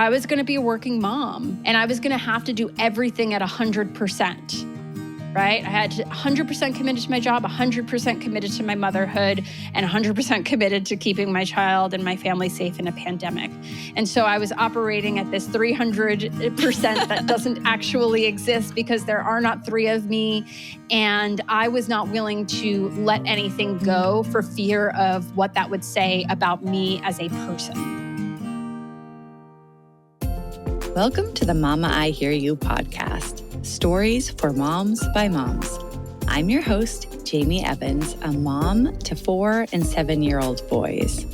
I was going to be a working mom and I was going to have to do everything at 100%, right? I had to 100% committed to my job, 100% committed to my motherhood, and 100% committed to keeping my child and my family safe in a pandemic. And so I was operating at this 300% that doesn't actually exist because there are not three of me. And I was not willing to let anything go for fear of what that would say about me as a person. Welcome to the Mama I Hear You podcast, stories for moms by moms. I'm your host, Jamie Evans, a mom to 4 and 7-year-old boys.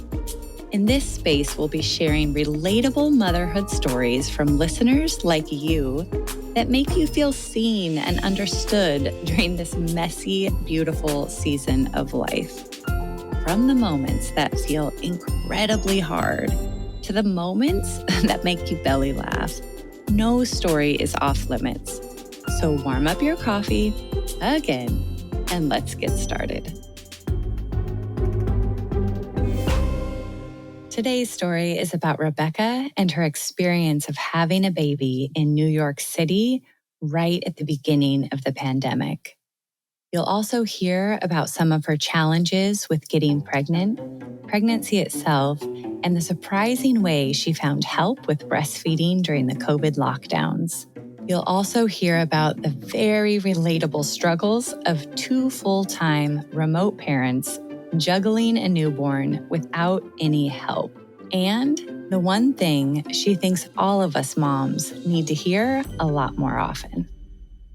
In this space, we'll be sharing relatable motherhood stories from listeners like you that make you feel seen and understood during this messy, beautiful season of life. From the moments that feel incredibly hard to the moments that make you belly laugh, no story is off limits. So warm up your coffee again, and let's get started. Today's story is about Rebecca and her experience of having a baby in New York City right at the beginning of the pandemic. You'll also hear about some of her challenges with getting pregnant, pregnancy itself, and the surprising way she found help with breastfeeding during the COVID lockdowns. You'll also hear about the very relatable struggles of 2 full-time remote parents juggling a newborn without any help. And the one thing she thinks all of us moms need to hear a lot more often.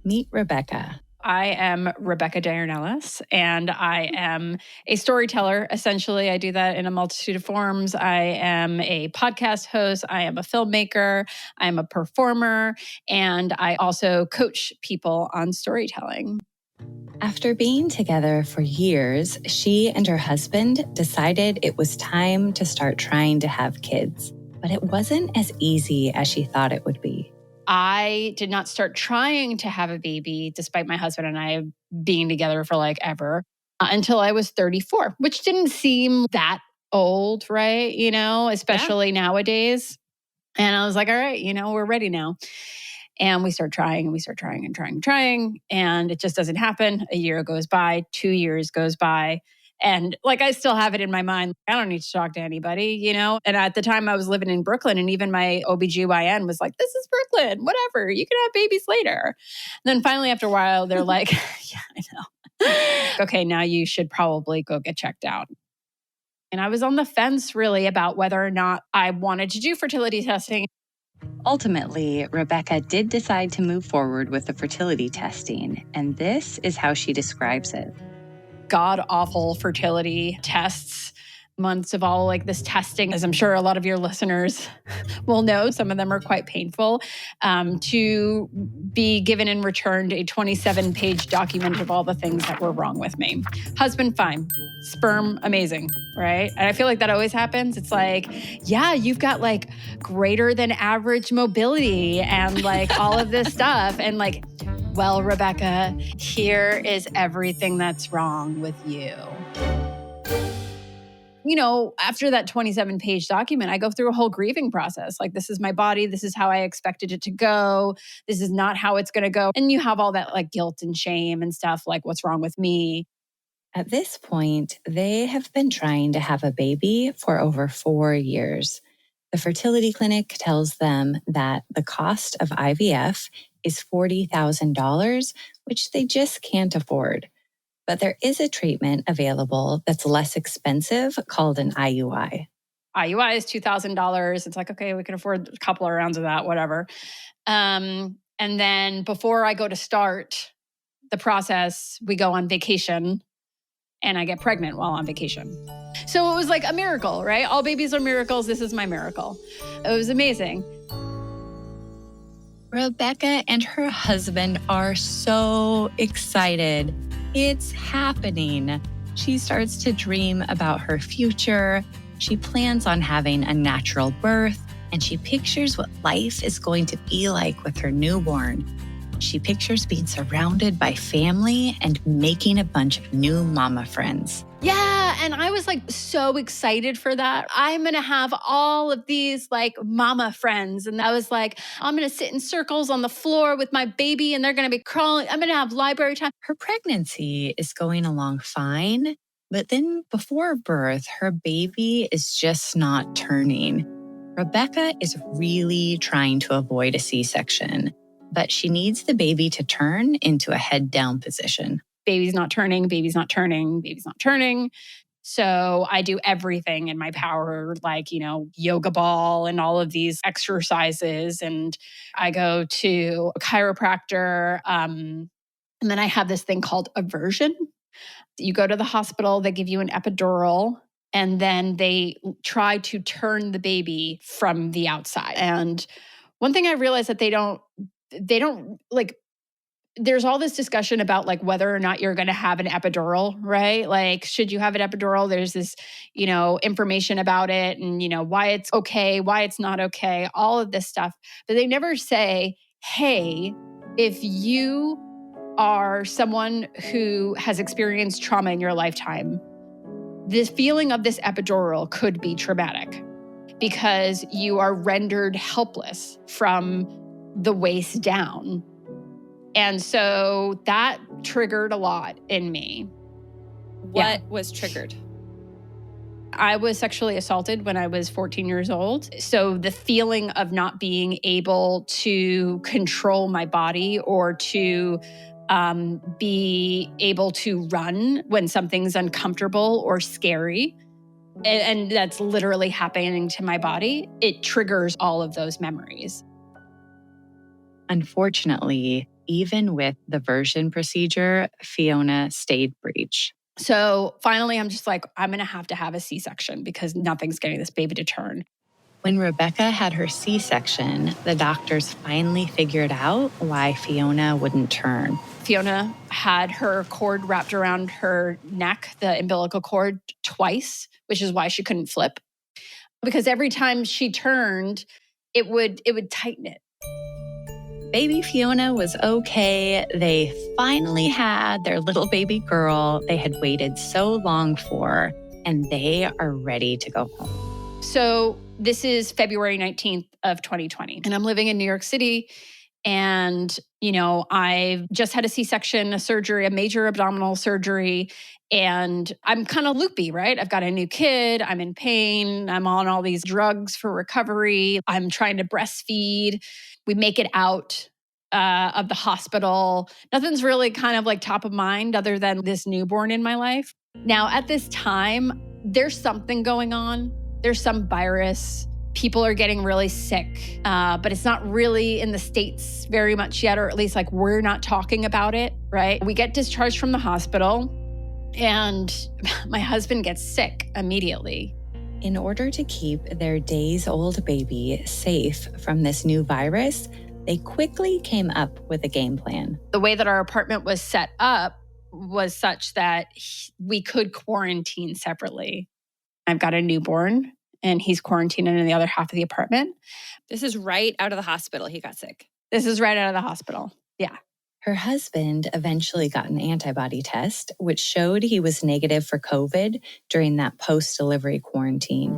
Meet Rebecca. I am Rebecca Ornelas, and I am a storyteller. Essentially, I do that in a multitude of forms. I am a podcast host. I am a filmmaker. I am a performer, and I also coach people on storytelling. After being together for years, she and her husband decided it was time to start trying to have kids. But it wasn't as easy as she thought it would be. I did not start trying to have a baby, despite my husband and I being together for ever, until I was 34, which didn't seem that old, right? Especially nowadays. And I was like, all right, we're ready now. And we start trying and we start trying and trying. And it just doesn't happen. A year goes by, 2 years goes by. And I still have it in my mind. I don't need to talk to anybody, And at the time I was living in Brooklyn, and even my OBGYN was like, this is Brooklyn, whatever, you can have babies later. And then finally, after a while, they're like, yeah, I know. Okay, now you should probably go get checked out. And I was on the fence really about whether or not I wanted to do fertility testing. Ultimately, Rebecca did decide to move forward with the fertility testing, and this is how she describes it. God-awful fertility tests, months of all this testing, as I'm sure a lot of your listeners will know. Some of them are quite painful. To be given and returned a 27-page document of all the things that were wrong with me. Husband, fine. Sperm, amazing, right? And I feel like that always happens. It's yeah, you've got greater than average mobility and all of this stuff. And well, Rebecca, here is everything that's wrong with you. After that 27-page document, I go through a whole grieving process. This is my body. This is how I expected it to go. This is not how it's going to go. And you have all that guilt and shame and stuff, what's wrong with me? At this point, they have been trying to have a baby for over 4 years. The fertility clinic tells them that the cost of IVF is $40,000, which they just can't afford. But there is a treatment available that's less expensive called an IUI. IUI is $2,000. It's okay, we can afford a couple of rounds of that, whatever. And then before I go to start the process, we go on vacation and I get pregnant while on vacation. So it was a miracle, right? All babies are miracles. This is my miracle. It was amazing. Rebecca and her husband are so excited. It's happening. She starts to dream about her future. She plans on having a natural birth, and she pictures what life is going to be like with her newborn. She pictures being surrounded by family and making a bunch of new mama friends. Yeah, Yeah, and I was like so excited for that. I'm going to have all of these like mama friends. And I was like, I'm going to sit in circles on the floor with my baby and they're going to be crawling. I'm going to have library time. Her pregnancy is going along fine, but then before birth, her baby is just not turning. Rebecca is really trying to avoid a C-section, but she needs the baby to turn into a head down position. Baby's not turning, baby's not turning, baby's not turning. So I do everything in my power, like, yoga ball and all of these exercises. And I go to a chiropractor. And then I have this thing called aversion. You go to the hospital, they give you an epidural, and then they try to turn the baby from the outside. And one thing I realized that they don't like, there's all this discussion about like whether or not you're going to have an epidural, right? Like, should you have an epidural? There's this, information about it and, why it's okay, why it's not okay, all of this stuff. But they never say, hey, if you are someone who has experienced trauma in your lifetime, this feeling of this epidural could be traumatic because you are rendered helpless from the waist down. And so that triggered a lot in me. What was triggered? I was sexually assaulted when I was 14 years old. So the feeling of not being able to control my body or to be able to run when something's uncomfortable or scary, and that's literally happening to my body, it triggers all of those memories. Unfortunately, even with the version procedure, Fiona stayed breech. So finally, I'm just like, I'm going to have a C-section because nothing's getting this baby to turn. When Rebecca had her C-section, the doctors finally figured out why Fiona wouldn't turn. Fiona had her cord wrapped around her neck, the umbilical cord, twice, which is why she couldn't flip. Because every time she turned, it would tighten it. Baby Fiona was okay. They finally had their little baby girl they had waited so long for, and they are ready to go home. So this is February 19th of 2020, and I'm living in New York City. And, I've just had a C-section, a surgery, a major abdominal surgery, and I'm kind of loopy, right? I've got a new kid. I'm in pain. I'm on all these drugs for recovery. I'm trying to breastfeed. We make it out of the hospital. Nothing's really kind of like top of mind other than this newborn in my life. Now, at this time, there's something going on. There's some virus. People are getting really sick, but it's not really in the States very much yet, or at least like we're not talking about it, right? We get discharged from the hospital and my husband gets sick immediately. In order to keep their days-old baby safe from this new virus, they quickly came up with a game plan. The way that our apartment was set up was such that we could quarantine separately. I've got a newborn and he's quarantined in the other half of the apartment. This is right out of the hospital. He got sick. This is right out of the hospital. Yeah. Her husband eventually got an antibody test, which showed he was negative for COVID during that post-delivery quarantine.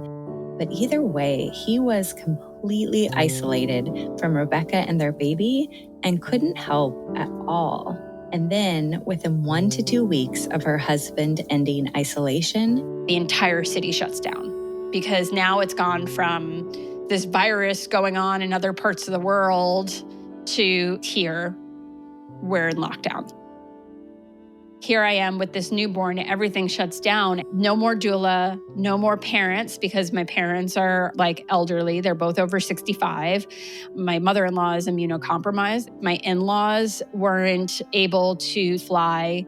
But either way, he was completely isolated from Rebecca and their baby and couldn't help at all. And then, within 1 to 2 weeks of her husband ending isolation, the entire city shuts down because now it's gone from this virus going on in other parts of the world to here, we're in lockdown. Here I am with this newborn, everything shuts down. No more doula, no more parents because my parents are like elderly. They're both over 65. My mother-in-law is immunocompromised. My in-laws weren't able to fly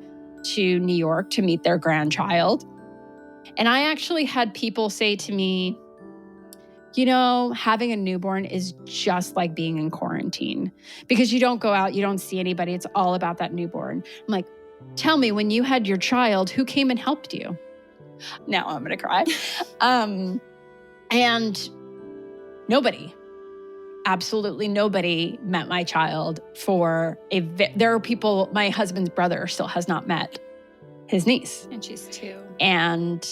to New York to meet their grandchild. And I actually had people say to me, having a newborn is just like being in quarantine because you don't go out, you don't see anybody. It's all about that newborn. I'm like, tell me, when you had your child, who came and helped you? Now I'm going to cry. And nobody, absolutely nobody met my child there are people my husband's brother still has not met. his niece. And she's 2. And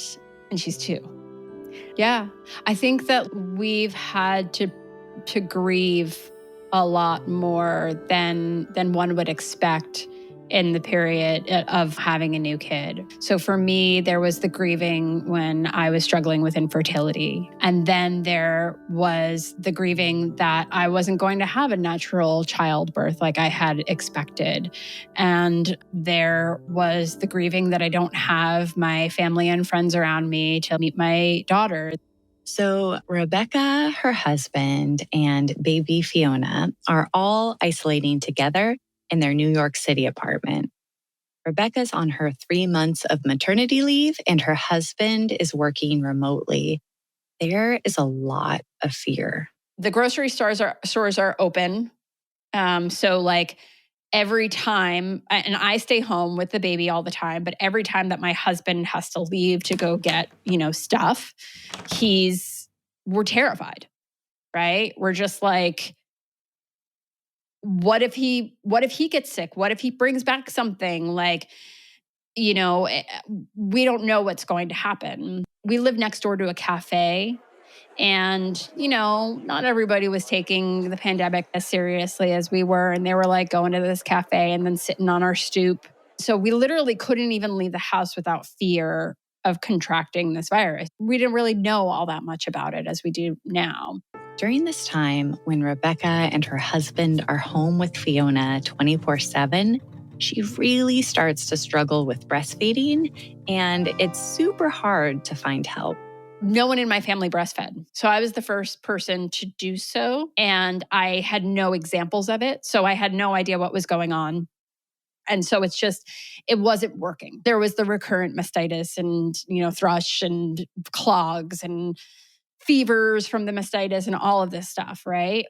she's 2. Yeah. I think that we've had to grieve a lot more than one would expect in the period of having a new kid. So for me, there was the grieving when I was struggling with infertility. And then there was the grieving that I wasn't going to have a natural childbirth like I had expected. And there was the grieving that I don't have my family and friends around me to meet my daughter. So, Rebecca, her husband, and baby Fiona are all isolating together in their New York City apartment. Rebecca's on her 3 months of maternity leave, and her husband is working remotely. There is a lot of fear. The grocery stores are open. So like every time, and I stay home with the baby all the time, but every time that my husband has to leave to go get, stuff, we're terrified, right? We're just like, what if he gets sick? What if he brings back something? Like, we don't know what's going to happen. We live next door to a cafe. And, not everybody was taking the pandemic as seriously as we were. And they were like going to this cafe and then sitting on our stoop. So we literally couldn't even leave the house without fear of contracting this virus. We didn't really know all that much about it as we do now. During this time, when Rebecca and her husband are home with Fiona 24/7, she really starts to struggle with breastfeeding, and it's super hard to find help. No one in my family breastfed. So I was the first person to do so. And I had no examples of it. So I had no idea what was going on. And so it wasn't working. There was the recurrent mastitis and, thrush and clogs and fevers from the mastitis and all of this stuff, right?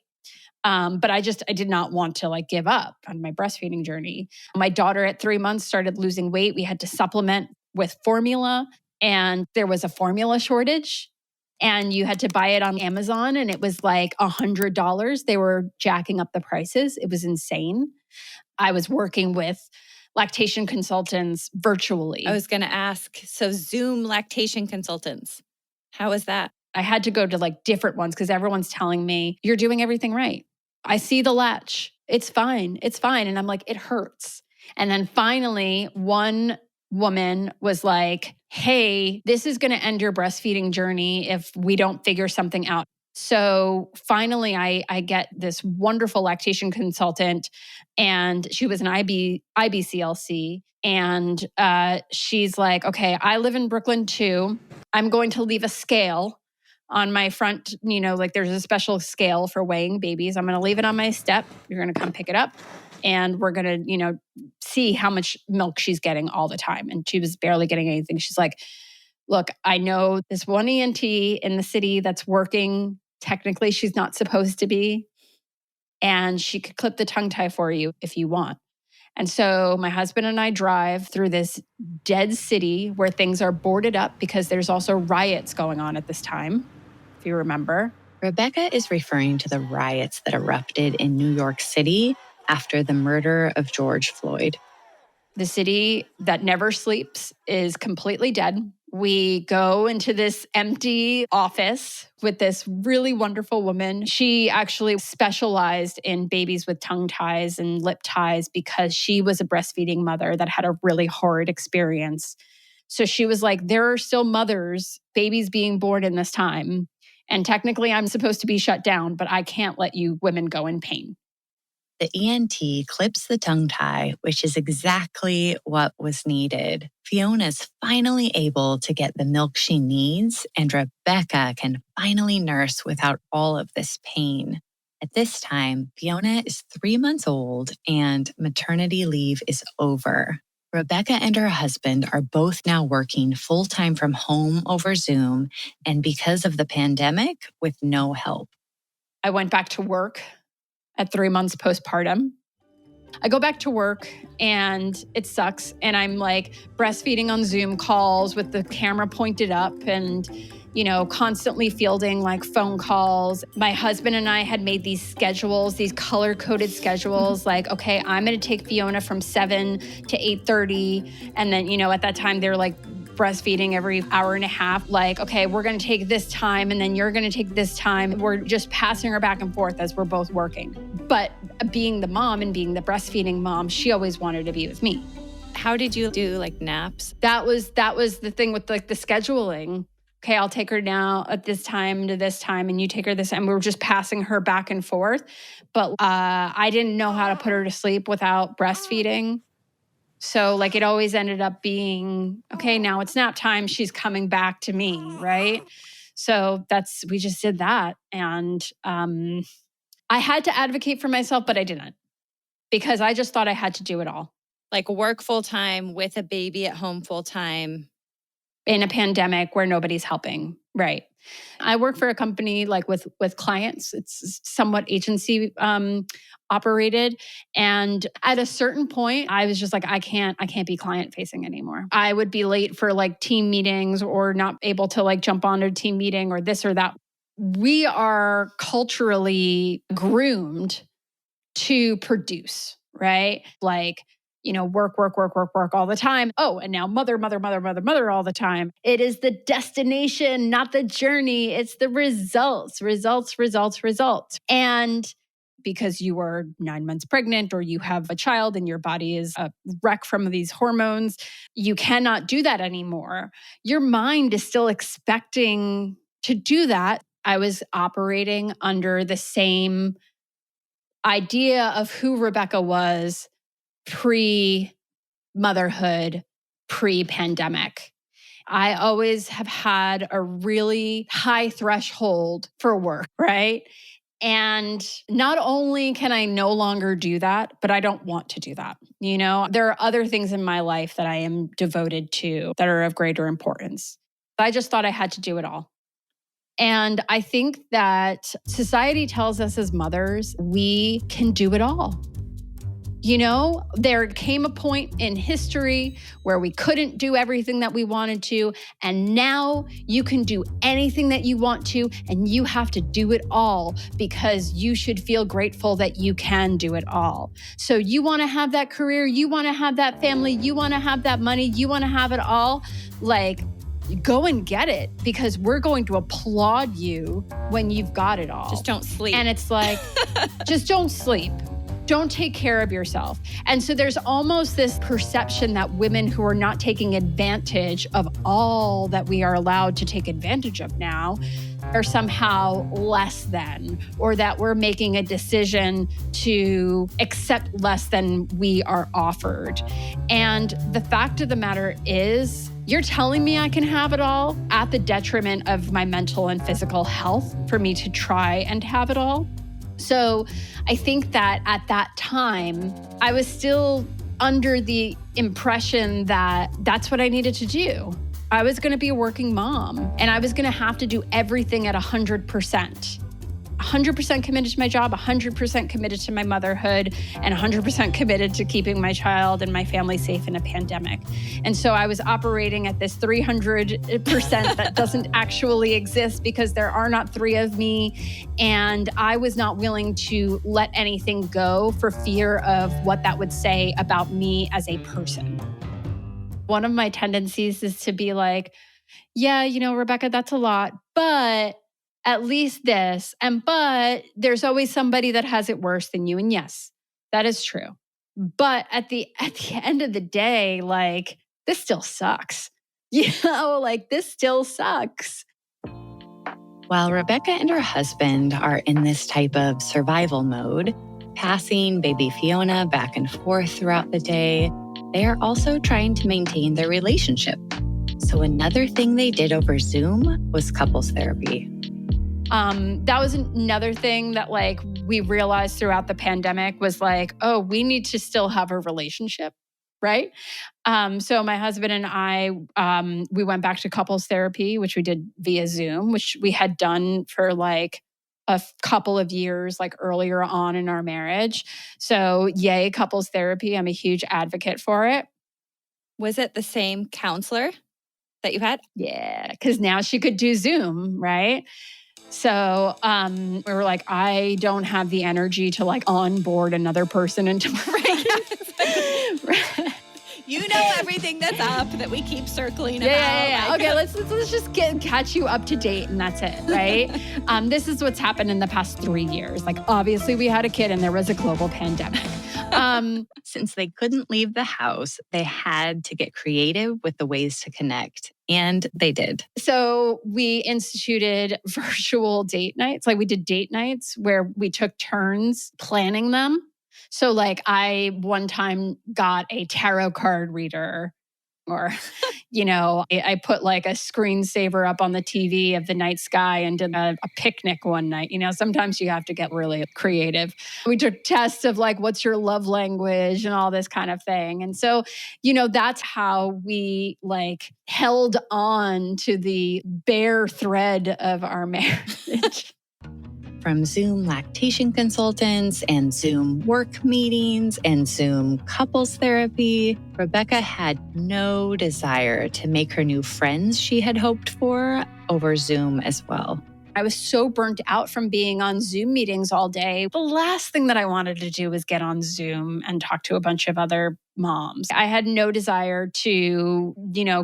But I did not want to give up on my breastfeeding journey. My daughter at 3 months started losing weight. We had to supplement with formula. And there was a formula shortage and you had to buy it on Amazon and it was like $100. They were jacking up the prices. It was insane. I was working with lactation consultants virtually. I was going to ask, so Zoom lactation consultants, how was that? I had to go to different ones because everyone's telling me, you're doing everything right. I see the latch. It's fine. It's fine. And I'm like, it hurts. And then finally, one woman was like, hey, this is going to end your breastfeeding journey if we don't figure something out. So finally, I get this wonderful lactation consultant, and she was an IBCLC. And she's like, okay, I live in Brooklyn too. I'm going to leave a scale on my front, there's a special scale for weighing babies. I'm going to leave it on my step. You're going to come pick it up. And we're going to, see how much milk she's getting all the time. And she was barely getting anything. She's like, look, I know this one ENT in the city that's working. Technically, she's not supposed to be. And she could clip the tongue tie for you if you want. And so my husband and I drive through this dead city where things are boarded up because there's also riots going on at this time, if you remember. Rebecca is referring to the riots that erupted in New York City after the murder of George Floyd. The city that never sleeps is completely dead. We go into this empty office with this really wonderful woman. She actually specialized in babies with tongue ties and lip ties because she was a breastfeeding mother that had a really horrid experience. So she was like, there are still mothers, babies being born in this time. And technically I'm supposed to be shut down, but I can't let you women go in pain. The ENT clips the tongue tie, which is exactly what was needed. Fiona's finally able to get the milk she needs, and Rebecca can finally nurse without all of this pain. At this time, Fiona is 3 months old and maternity leave is over. Rebecca and her husband are both now working full-time from home over Zoom, and because of the pandemic, with no help. I went back to work at 3 months postpartum. I go back to work and it sucks. And I'm breastfeeding on Zoom calls with the camera pointed up. And constantly fielding like phone calls. My husband and I had made these schedules, these color-coded schedules, like, okay, I'm going to take Fiona from 7 to 8:30. And then, at that time they're like breastfeeding every hour and a half. Like, okay, we're going to take this time and then you're going to take this time. We're just passing her back and forth as we're both working. But being the mom and being the breastfeeding mom, she always wanted to be with me. How did you do like naps? That was the thing with like the scheduling. Okay, I'll take her now at this time to this time, and you take her this time. We were just passing her back and forth. But I didn't know how to put her to sleep without breastfeeding. So like it always ended up being, okay, now it's nap time. She's coming back to me, right? So we just did that. And I had to advocate for myself, but I didn't, because I just thought I had to do it all. Like work full time with a baby at home full time. In a pandemic where nobody's helping. Right. I work for a company like with clients. It's somewhat agency operated. And at a certain point, I was just like, I can't be client facing anymore. I would be late for like team meetings or not able to like jump on a team meeting or this or that. We are culturally groomed to produce, right? Like, work all the time. Oh, and now mother all the time. It is the destination, not the journey. It's the results. And because you are 9 months pregnant or you have a child and your body is a wreck from these hormones, you cannot do that anymore. Your mind is still expecting to do that. I was operating under the same idea of who Rebecca was pre-motherhood, pre-pandemic. I always have had a really high threshold for work, right? And not only can I no longer do that, but I don't want to do that. There are other things in my life that I am devoted to that are of greater importance. I just thought I had to do it all. And I think that society tells us as mothers, we can do it all. There came a point in history where we couldn't do everything that we wanted to. And now you can do anything that you want to, and you have to do it all because you should feel grateful that you can do it all. So you want to have that career, you want to have that family, you want to have that money, you want to have it all. Like, go and get it, because we're going to applaud you when you've got it all. Just don't sleep. And it's like, just don't sleep. Don't take care of yourself. And so there's almost this perception that women who are not taking advantage of all that we are allowed to take advantage of now are somehow less than, or that we're making a decision to accept less than we are offered. And the fact of the matter is, you're telling me I can have it all at the detriment of my mental and physical health for me to try and have it all. So I think that at that time, I was still under the impression that that's what I needed to do. I was going to be a working mom, and I was going to have to do everything at 100%. 100% committed to my job, 100% committed to my motherhood, and 100% committed to keeping my child and my family safe in a pandemic. And so I was operating at this 300% that doesn't actually exist because there are not three of me. And I was not willing to let anything go for fear of what that would say about me as a person. One of my tendencies is to be like, yeah, Rebecca, that's a lot, but at least this. But there's always somebody that has it worse than you. And yes, that is true. But at the end of the day, like, this still sucks. Like, this still sucks. While Rebecca and her husband are in this type of survival mode, passing baby Fiona back and forth throughout the day, they are also trying to maintain their relationship. So another thing they did over Zoom was couples therapy. That was another thing that like we realized throughout the pandemic was like, oh, we need to still have a relationship, right? So my husband and I, we went back to couples therapy, which we did via Zoom, which we had done for like a couple of years, like earlier on in our marriage. So yay, couples therapy. I'm a huge advocate for it. Was it the same counselor that you had? Yeah, because now she could do Zoom, right? So we were like, I don't have the energy to like onboard another person into my right. You know everything that's up that we keep circling about. Yeah. Okay, let's just catch you up to date, and that's it, right? This is what's happened in the past 3 years. Like, obviously, we had a kid, and there was a global pandemic. Since they couldn't leave the house, they had to get creative with the ways to connect. And they did. So we instituted virtual date nights. Like we did date nights where we took turns planning them. So like I one time got a tarot card reader or, I put like a screensaver up on the TV of the night sky and did a picnic one night. Sometimes you have to get really creative. We took tests of like, what's your love language and all this kind of thing. And so, that's how we like held on to the bare thread of our marriage. From Zoom lactation consultants and Zoom work meetings and Zoom couples therapy, Rebecca had no desire to make her new friends she had hoped for over Zoom as well. I was so burnt out from being on Zoom meetings all day. The last thing that I wanted to do was get on Zoom and talk to a bunch of other moms. I had no desire to,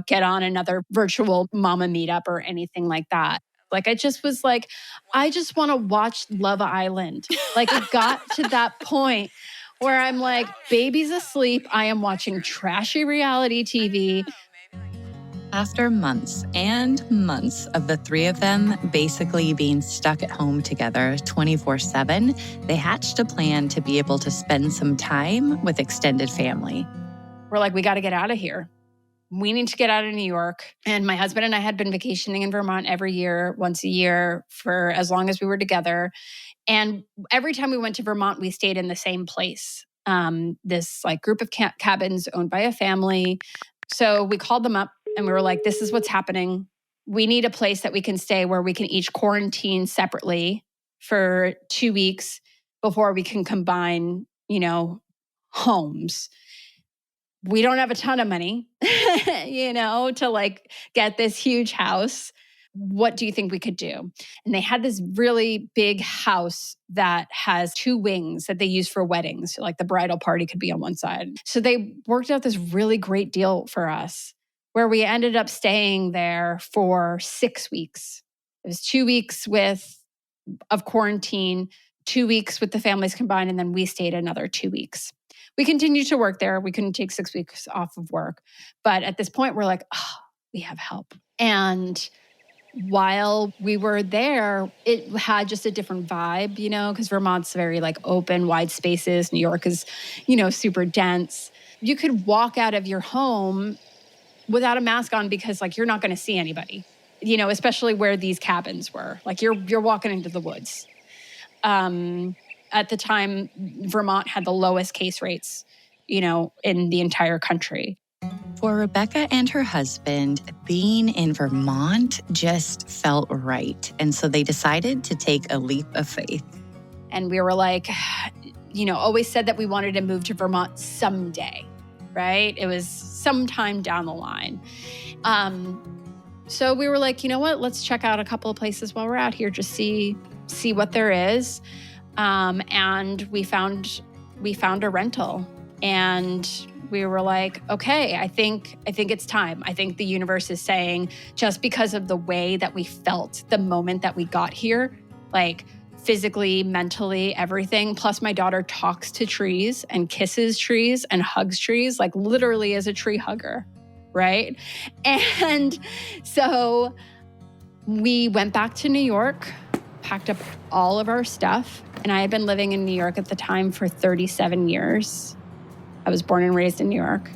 get on another virtual mama meetup or anything like that. Like, I just was like, I just want to watch Love Island. Like, it got to that point where I'm like, baby's asleep. I am watching trashy reality TV. After months and months of the three of them basically being stuck at home together 24/7, they hatched a plan to be able to spend some time with extended family. We're like, we got to get out of here. We need to get out of New York. And my husband and I had been vacationing in Vermont every year, once a year, for as long as we were together. And every time we went to Vermont, we stayed in the same place. This like group of cabins owned by a family. So we called them up and we were like, this is what's happening. We need a place that we can stay where we can each quarantine separately for 2 weeks before we can combine, homes. We don't have a ton of money, to like get this huge house. What do you think we could do? And they had this really big house that has 2 wings that they use for weddings. So like the bridal party could be on one side. So they worked out this really great deal for us where we ended up staying there for 6 weeks. It was 2 weeks of quarantine, 2 weeks with the families combined, and then we stayed another 2 weeks. We continued to work there. We couldn't take 6 weeks off of work. But at this point, we're like, we have help. And while we were there, it had just a different vibe, because Vermont's very like open, wide spaces. New York is, super dense. You could walk out of your home without a mask on because like you're not going to see anybody, especially where these cabins were. Like you're walking into the woods. At the time, Vermont had the lowest case rates, in the entire country. For Rebecca and her husband, being in Vermont just felt right. And so they decided to take a leap of faith. And we were like, always said that we wanted to move to Vermont someday, right? It was sometime down the line. So we were like, you know what? Let's check out a couple of places while we're out here, just see what there is. And we found a rental, and we were like, okay, I think it's time. I think the universe is saying, just because of the way that we felt the moment that we got here, like physically, mentally, everything. Plus my daughter talks to trees and kisses trees and hugs trees, like literally as a tree hugger, right? And so we went back to New York, packed up all of our stuff. And I had been living in New York at the time for 37 years. I was born and raised in New York.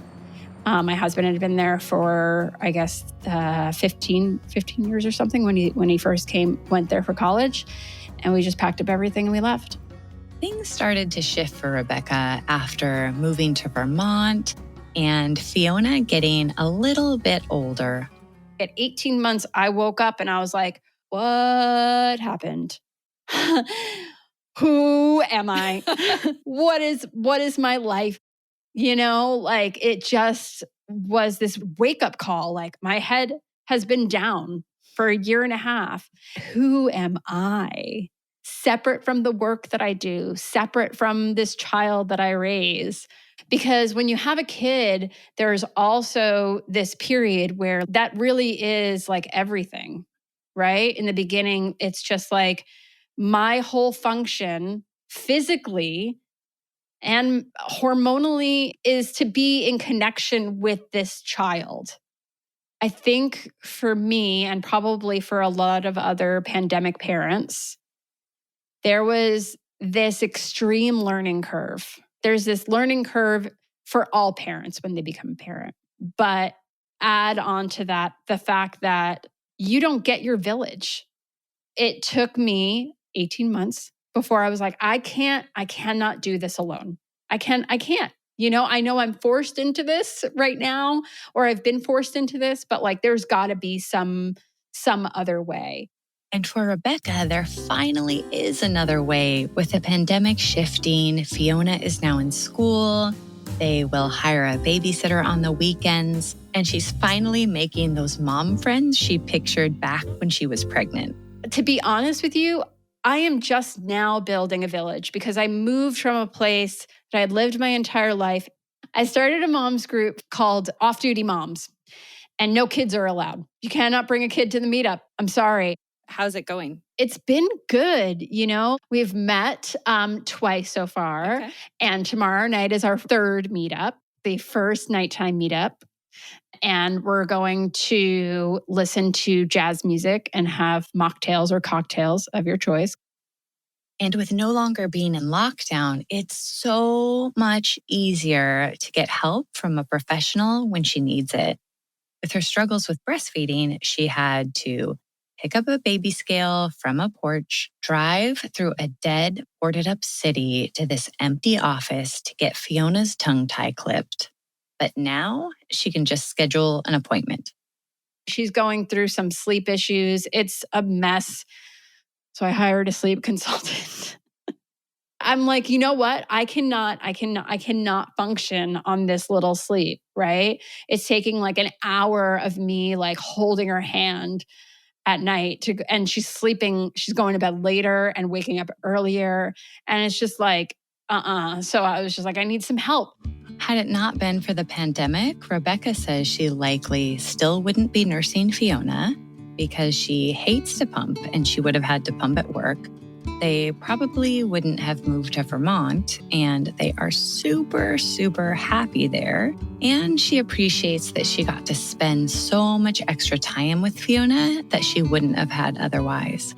My husband had been there for, I guess, 15 years or something when he first went there for college. And we just packed up everything and we left. Things started to shift for Rebecca after moving to Vermont and Fiona getting a little bit older. At 18 months, I woke up and I was like, what happened? Who am I? What is my life? Like it just was this wake up call. Like my head has been down for a year and a half. Who am I? Separate from the work that I do, separate from this child that I raise. Because when you have a kid, there's also this period where that really is like everything, right? In the beginning, it's just like my whole function physically and hormonally is to be in connection with this child. I think for me, and probably for a lot of other pandemic parents, there was this extreme learning curve. There's this learning curve for all parents when they become a parent. But add on to that the fact that you don't get your village. It took me 18 months before I was like, I cannot do this alone. I can't. I know I'm forced into this right now, or I've been forced into this, but like there's gotta be some other way. And for Rebecca, there finally is another way. With the pandemic shifting, Fiona is now in school. They will hire a babysitter on the weekends. And she's finally making those mom friends she pictured back when she was pregnant. To be honest with you, I am just now building a village because I moved from a place that I had lived my entire life. I started a mom's group called Off Duty Moms, and no kids are allowed. You cannot bring a kid to the meetup. I'm sorry. How's it going? It's been good. We've met twice so far. Okay. And tomorrow night is our third meetup, the first nighttime meetup. And we're going to listen to jazz music and have mocktails or cocktails of your choice. And with no longer being in lockdown, it's so much easier to get help from a professional when she needs it. With her struggles with breastfeeding, she had to pick up a baby scale from a porch, drive through a dead, boarded up city to this empty office to get Fiona's tongue tie clipped. But now she can just schedule an appointment. She's going through some sleep issues. It's a mess. So I hired a sleep consultant. I'm like, you know what? I cannot function on this little sleep, right? It's taking like an hour of me like holding her hand at night and she's sleeping, she's going to bed later and waking up earlier. And it's just like, So I was just like, I need some help. Had it not been for the pandemic, Rebecca says she likely still wouldn't be nursing Fiona because she hates to pump and she would have had to pump at work. They probably wouldn't have moved to Vermont, and they are super, super happy there. And she appreciates that she got to spend so much extra time with Fiona that she wouldn't have had otherwise.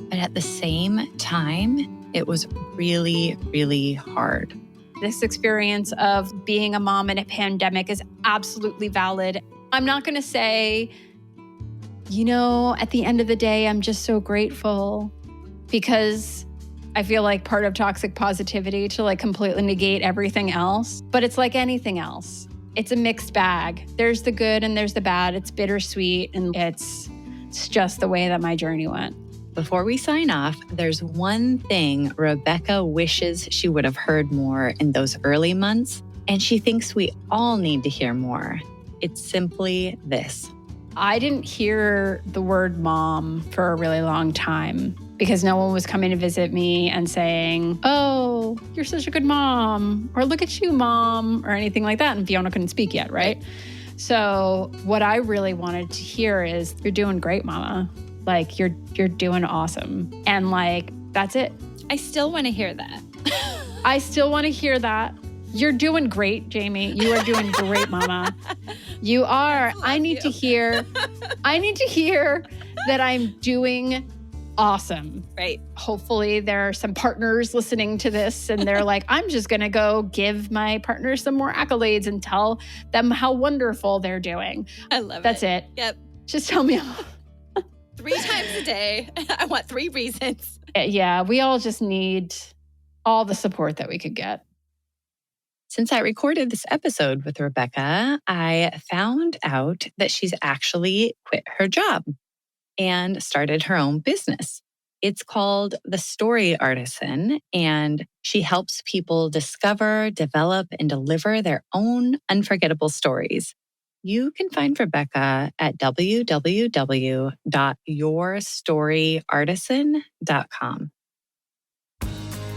But at the same time, it was really, really hard. This experience of being a mom in a pandemic is absolutely valid. I'm not going to say, at the end of the day, I'm just so grateful, because I feel like part of toxic positivity to like completely negate everything else. But it's like anything else. It's a mixed bag. There's the good and there's the bad. It's bittersweet, and it's just the way that my journey went. Before we sign off, there's one thing Rebecca wishes she would have heard more in those early months, and she thinks we all need to hear more. It's simply this. I didn't hear the word mom for a really long time because no one was coming to visit me and saying, "Oh, you're such a good mom," or "Look at you, mom," or anything like that. And Fiona couldn't speak yet, right? So what I really wanted to hear is, "You're doing great, mama. Like you're doing awesome." And like, that's it. I still want to hear that. I still want to hear that. You're doing great, Jamie. You are doing great, mama. You are. I need to hear that I'm doing awesome. Right. Hopefully there are some partners listening to this and they're like, I'm just going to go give my partner some more accolades and tell them how wonderful they're doing. I love That's it. Yep. Just tell me. 3 times a day. I want 3 reasons. Yeah, we all just need all the support that we could get. Since I recorded this episode with Rebecca, I found out that she's actually quit her job and started her own business. It's called The Story Artisan, and she helps people discover, develop, and deliver their own unforgettable stories. You can find Rebecca at www.yourstoryartisan.com.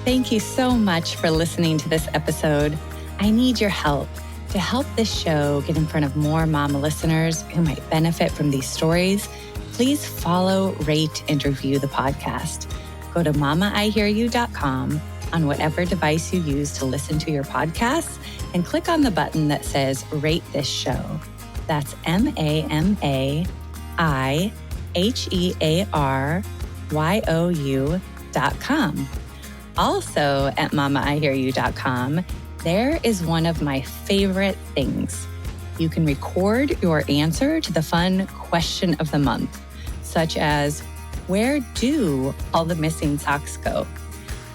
Thank you so much for listening to this episode. I need your help to help this show get in front of more mama listeners who might benefit from these stories. Please follow, rate, and review the podcast. Go to mamaihearyou.com on whatever device you use to listen to your podcasts and click on the button that says Rate This Show. That's MAMAIHEARYOU.com. Also at mamaihearyou.com, there is one of my favorite things. You can record your answer to the fun question of the month, such as, where do all the missing socks go?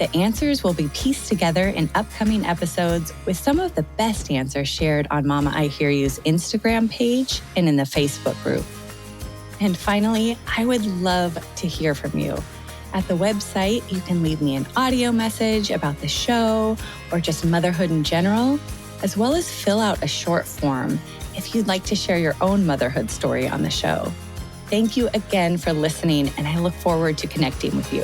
The answers will be pieced together in upcoming episodes with some of the best answers shared on Mama I Hear You's Instagram page and in the Facebook group. And finally, I would love to hear from you. At the website, you can leave me an audio message about the show or just motherhood in general, as well as fill out a short form if you'd like to share your own motherhood story on the show. Thank you again for listening, and I look forward to connecting with you.